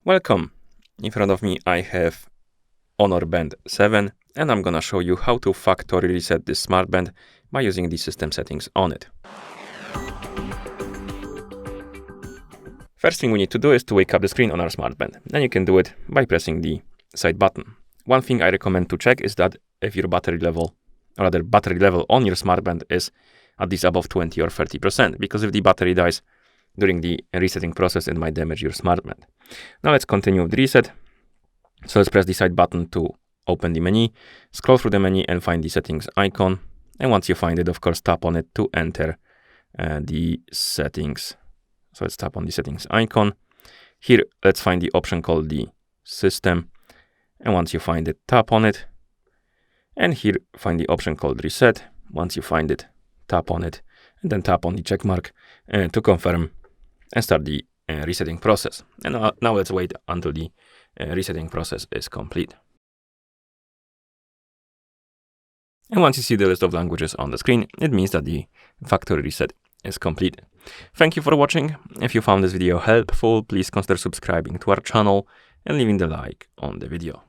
Welcome! In front of me I have Honor Band 7 and I'm gonna show you how to factory reset this smart band by using the system settings on it. First thing we need to do is to wake up the screen on our smart band. And you can do it by pressing the side button. One thing I recommend to check is that if your battery level on your smart band is at least above 20 or 30%, because if the battery dies during the resetting process, it might damage your smart band. Now let's continue with the reset. So let's press the side button to open the menu, scroll through the menu and find the settings icon. And once you find it, of course, tap on it to enter the settings. So let's tap on the settings icon. Here, let's find the option called the system. And once you find it, tap on it. And here, find the option called reset. Once you find it, tap on it. And then tap on the check mark to confirm and start the resetting process. And now let's wait until the resetting process is complete. And once you see the list of languages on the screen, it means that the factory reset is complete. Thank you for watching. If you found this video helpful, please consider subscribing to our channel and leaving the like on the video.